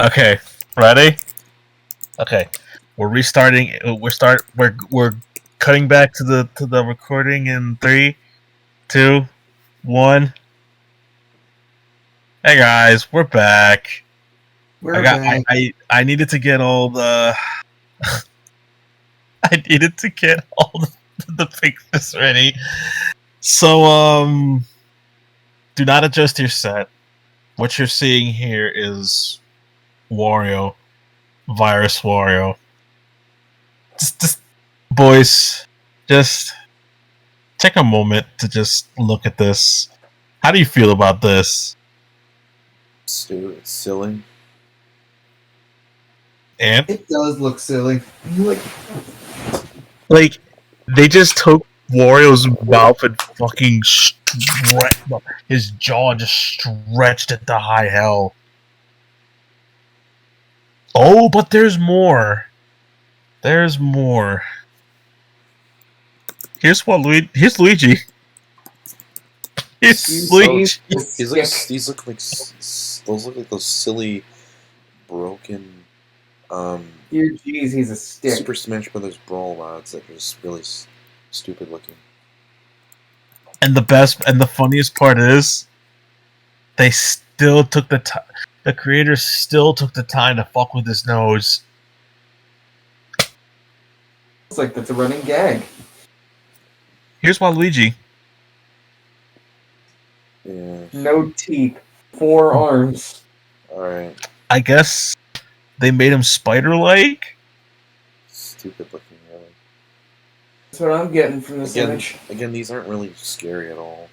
Okay, ready? Okay, we're restarting. We're cutting back to the recording in 3, 2, 1. Hey guys, we're back. We're back. I needed to get all the I needed to get all the pictures ready. So do not adjust your set. What you're seeing here is Wario, Virus Wario. Just boys, just take a moment to just look at this. How do you feel about this? Stupid, silly. And It does look silly. like they just took Wario's mouth and fucking his jaw just stretched it to high hell. Oh, but there's more. There's more. Here's Luigi. Here's Luigi. He's Luigi. these look like those look like those silly, broken, Dear jeez, he's a stick. Super Smash Brothers Brawl mods that are just really stupid looking. And the funniest part is, they still took the time. The creators still took the time to fuck with his nose. It's like that's a running gag. Here's Waluigi. Yeah. No teeth, 4 arms. Alright. I guess they made him spider-like. Stupid looking, really. That's what I'm getting from this Again, image. these aren't really scary at all.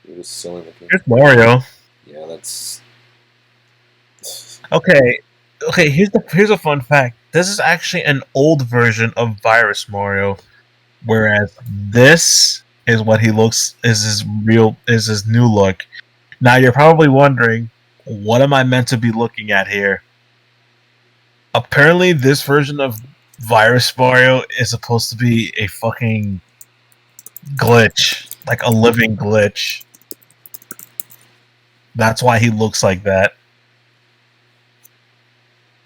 They're just silly looking. Here's Mario. Yeah, that's... Okay. Here's a fun fact. This is actually an old version of Virus Mario, whereas this is what he looks is his new look. Now you're probably wondering, what am I meant to be looking at here? Apparently, this version of Virus Mario is supposed to be a fucking glitch, like a living glitch. That's why he looks like that.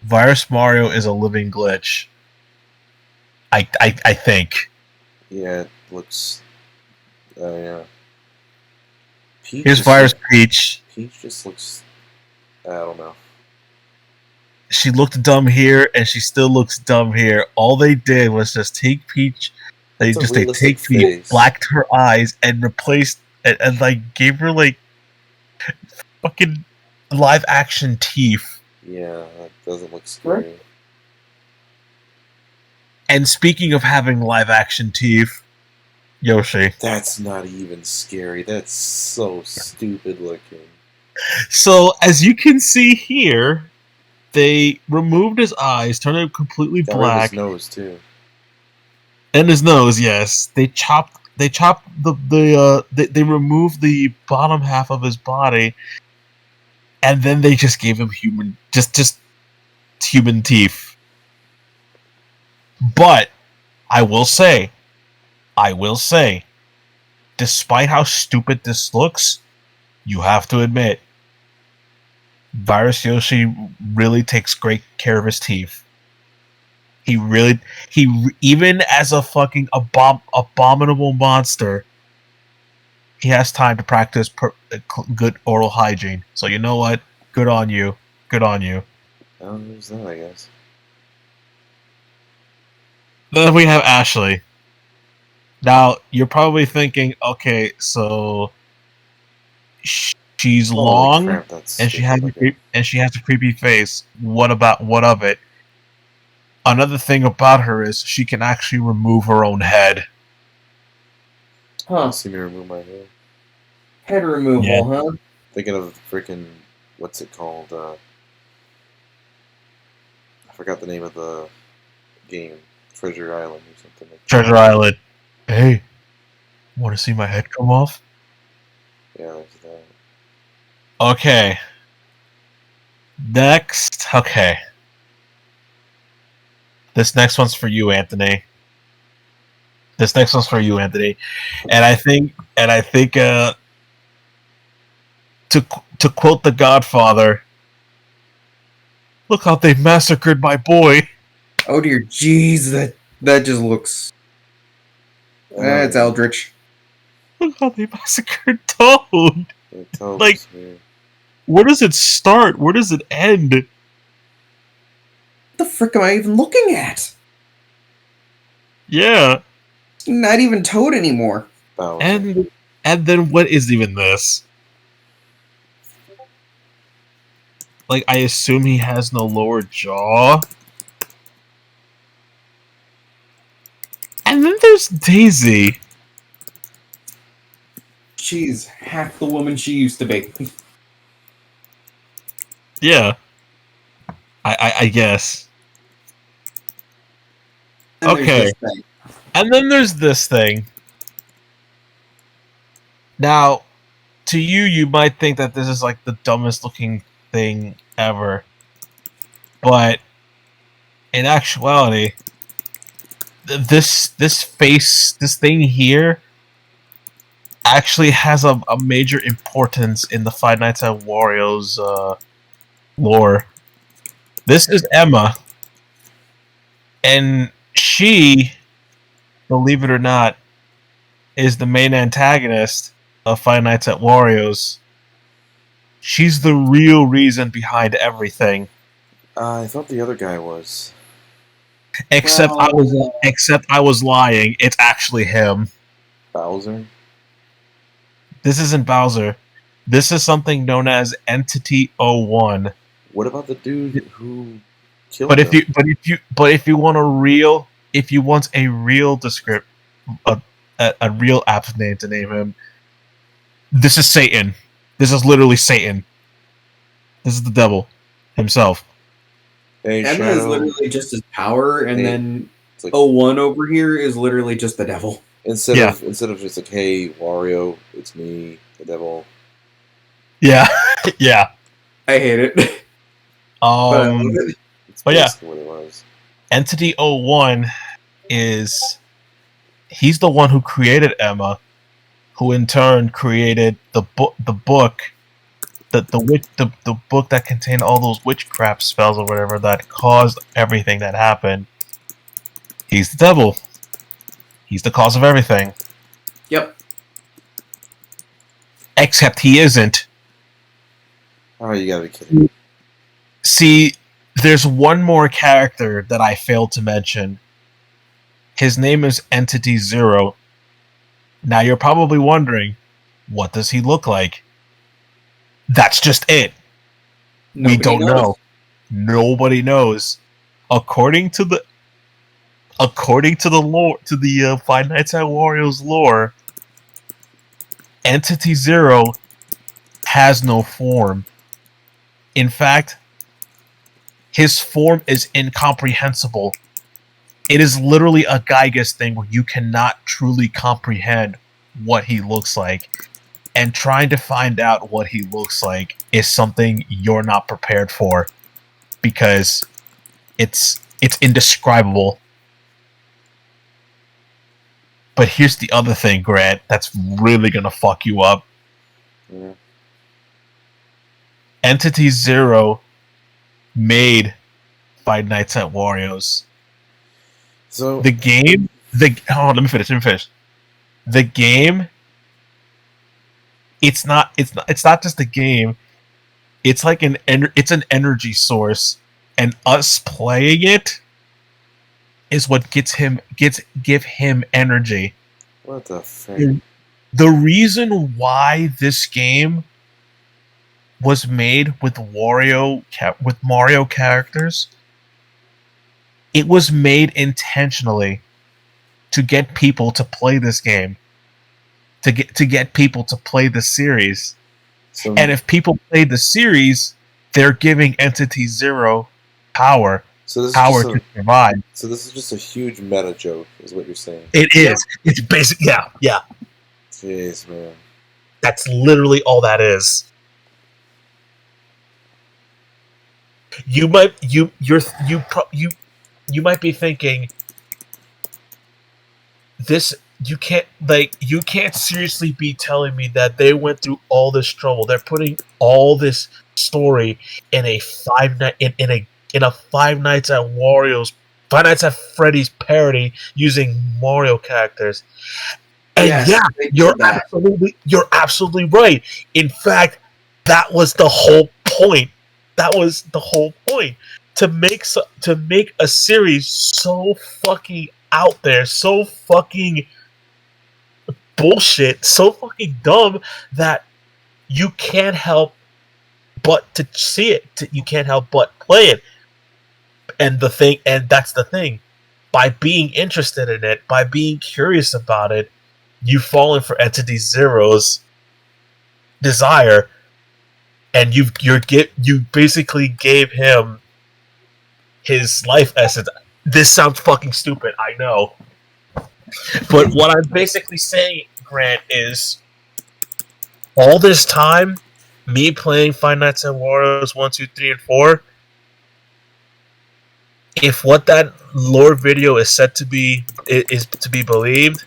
Virus Mario is a living glitch. I think. Yeah, it looks... yeah. Here's Virus Peach. Peach just looks... I don't know. She looked dumb here, and she still looks dumb here. All they did was just take Peach. They take Peach, blacked her eyes, and replaced and like gave her like fucking live action teeth. Yeah, that doesn't look scary. And speaking of having live action teeth, Yoshi. That's not even scary. That's so stupid looking. So as you can see here, they removed his eyes, turned it completely black. His nose too. And his nose, yes. They removed the bottom half of his body, and then they just gave him human teeth. But I will say, despite how stupid this looks, you have to admit, Virus Yoshi really takes great care of his teeth. He even as a fucking abominable monster, he has time to practice good oral hygiene. So you know what? Good on you. Good on you. Oh, there's that, I guess. Then we have Ashley. Now you're probably thinking, okay, so she's long, crap, and she has a creepy face. What of it? Another thing about her is she can actually remove her own head. Huh. See me remove my head. Head removal, huh? Thinking of freaking, what's it called? I forgot the name of the game. Treasure Island or something like that. Treasure Island. Hey, want to see my head come off? Yeah, there's that. Okay. Next. Okay. This next one's for you, Anthony. And I think to quote The Godfather, Look how they massacred my boy. Oh dear, jeez, that just looks. That's eldritch. Look how they massacred Toad. Yeah, Toad Like- was here. Where does it start? Where does it end? What the frick am I even looking at? Yeah. Not even Toad anymore. Bowser. And then what is even this? Like, I assume he has no lower jaw. And then there's Daisy. She's half the woman she used to be. Yeah. I guess. And there's Okay. this thing. And then there's this thing. Now, to you, you might think that this is like the dumbest looking thing ever. But in actuality, this thing here actually has a major importance in the Five Nights at Wario's lore. This is Emma, and she, believe it or not, is the main antagonist of Five Nights at Wario's. She's the real reason behind everything. I thought the other guy was. Except I was lying. It's actually him. Bowser? This isn't Bowser. This is something known as Entity 01. What about the dude who killed But him? if you want a real descript a real apt name to name him, this is Satan. This is literally Satan. This is the devil himself. Hey, Emma Shadow. is literally just his power, and Hey, then it's like, 01 over here is literally just the devil. instead Yeah. of just like, hey, Wario, it's me, the devil. Yeah, yeah. I hate it. But I love it. It's But yeah. basically what it was. Entity 01 he's the one who created Emma, who in turn created the book the book that contained all those witchcraft spells or whatever that caused everything that happened. He's the devil. He's the cause of everything. Yep. Except he isn't. Oh, you gotta be kidding me. See, there's one more character that I failed to mention. His name is Entity 0. Now you're probably wondering, what does he look like? That's just it. Nobody We don't knows. know. Nobody knows. According to the lore, to the Five Nights at Wario's lore, Entity 0 has no form. In fact, his form is incomprehensible. It is literally a Gygas thing where you cannot truly comprehend what he looks like. And trying to find out what he looks like is something you're not prepared for. Because it's indescribable. But here's the other thing, Grant, that's really gonna fuck you up. Yeah. Entity 0 made Five Nights at Wario's. So The game, hold on, let me finish. The game, it's not just a game. It's like an energy source, and us playing it is what give him energy. what the frick? The reason why this game was made with Mario characters, it was made intentionally to get people to play this game, to get people to play the series. So, And if people play the series, they're giving Entity 0 power so this to survive. So this is just a huge meta joke, is what you're saying. It is. It's basic. Yeah. Jeez, man. That's literally all that is. You might you might be thinking this. You can't seriously be telling me that they went through all this trouble. They're putting all this story in a in a Five Nights at Freddy's parody using Mario characters. And Yes, yeah, they did that. you're absolutely right. In fact, that was the whole point. That was the whole point to make a series so fucking out there, so fucking bullshit, so fucking dumb that you can't help but to see it. You can't help but play it. And that's the thing. By being interested in it, by being curious about it, you've fallen for Entity Zero's desire, and you basically gave him his life essence. This sounds fucking stupid, I know, but what I'm basically saying, Grant, is all this time, me playing Five Nights at Wario's 1, 2, 3, and 4. If what that lore video is said to be is to be believed,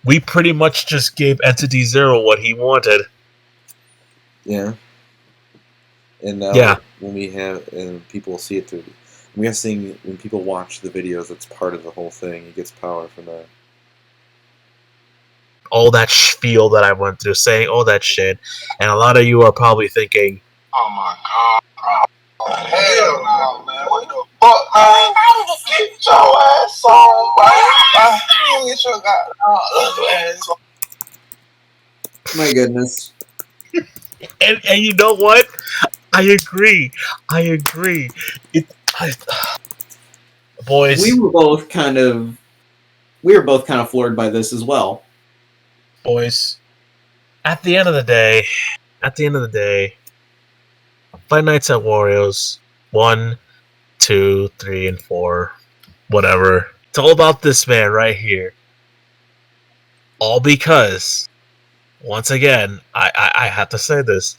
we pretty much just gave Entity Zero what he wanted. Yeah. And now Yeah. when we have and people see it through, I'm guessing when people watch the videos, that's part of the whole thing. He gets power from that. All that spiel that I went through, saying all that shit, and a lot of you are probably thinking, "Oh my god, bro! Hell no, man! What the fuck, man? Get your ass on, bro! Get your goddamn ass on." My goodness. and you know what? I agree. Boys, We were both kind of floored by this as well. boys. At the end of the day, Five Nights at Wario's 1, 2, 3, and 4, whatever. It's all about this man right here. All because, once again, I have to say this.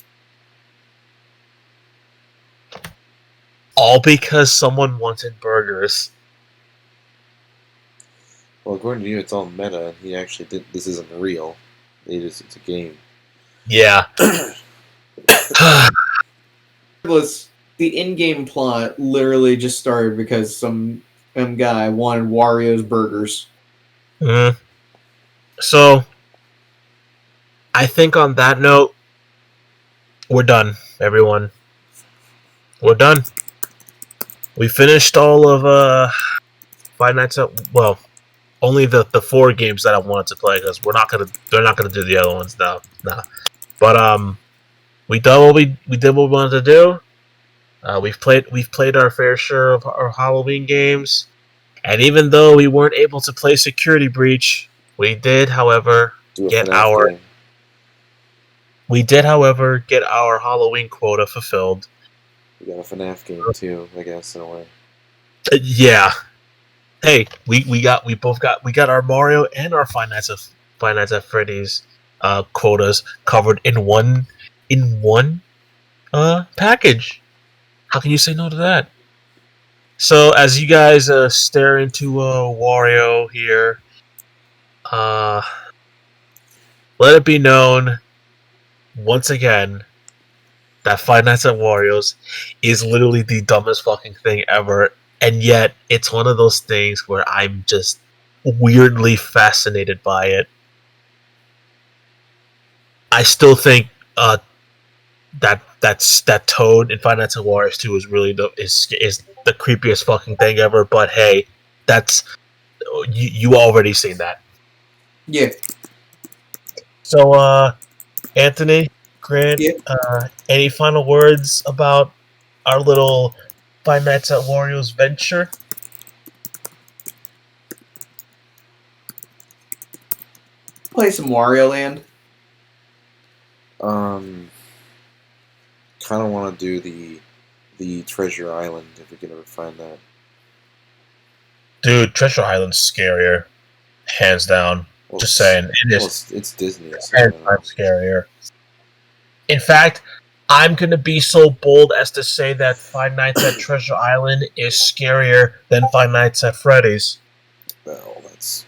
All because someone wanted burgers. Well, according to you, it's all meta, and he actually did. This isn't real. It's a game. Yeah. The in-game plot literally just started because some guy wanted Wario's burgers. Mm. So, I think on that note, we're done, everyone. We're done. We finished all of Five Nights at only the 4 games that I wanted to play because they're not gonna do the other ones now. Nah. But we done what we did what we wanted to do. We've played our fair share of our Halloween games, and even though we weren't able to play Security Breach, we did, however, get our Halloween quota fulfilled. We got a FNAF game too, I guess, in a way. Yeah. Hey, we both got our Mario and our Five Nights at Freddy's quotas covered in one package. How can you say no to that? So as you guys stare into Wario here, let it be known once again that Five Nights at Wario's is literally the dumbest fucking thing ever, and yet it's one of those things where I'm just weirdly fascinated by it. I still think that Toad in Five Nights at Wario's 2 is really is the creepiest fucking thing ever. But hey, that's you already seen that. Yeah. So Anthony, Grant, Yeah. Any final words about our little Five Nights at Wario's venture? Play some Wario Land. Kind of want to do the Treasure Island if we can ever find that. Dude, Treasure Island's scarier, hands down. Well, Just saying, it is. It's Disney. So Hands down scarier. In fact, I'm gonna be so bold as to say that Five Nights at Treasure Island is scarier than Five Nights at Freddy's. Well, that's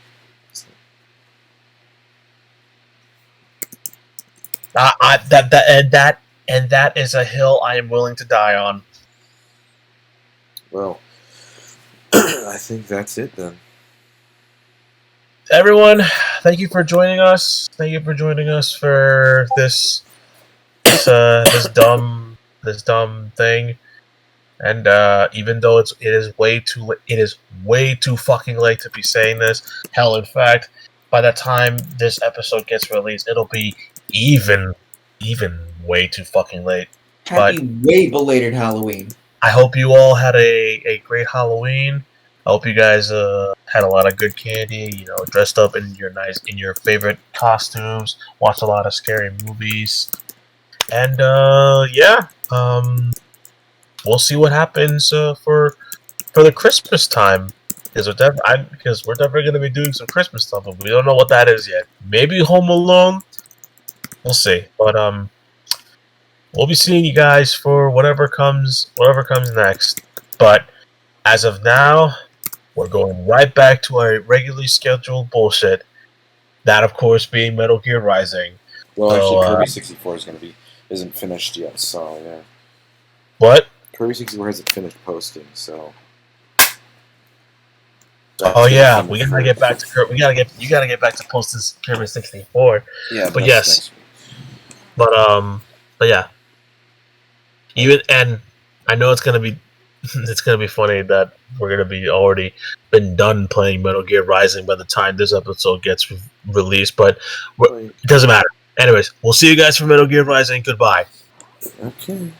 That is a hill I am willing to die on. Well, I think that's it then. Everyone, thank you for joining us. Thank you for joining us for this dumb thing. And even though it is way too fucking late to be saying this. Hell, in fact, by the time this episode gets released, it'll be even way too fucking late. Happy way belated Halloween. I hope you all had a great Halloween. I hope you guys had a lot of good candy. You know, dressed up in your favorite costumes. Watched a lot of scary movies. And we'll see what happens for the Christmas time. Because we're definitely going to be doing some Christmas stuff, but we don't know what that is yet. Maybe Home Alone. We'll see. But we'll be seeing you guys for whatever comes next. But as of now, we're going right back to our regularly scheduled bullshit. That, of course, being Metal Gear Rising. Well, So, actually, Kirby 64 isn't finished yet, so yeah. What? Kirby 64 hasn't finished posting, so. Oh yeah, we gotta get back to Kirby. You gotta get back to posting Kirby 64. Yeah, but yes, but yeah. And I know it's gonna be funny that we're gonna be already been done playing Metal Gear Rising by the time this episode gets released, but it doesn't matter. Anyways, we'll see you guys for Metal Gear Rising. Goodbye. Okay.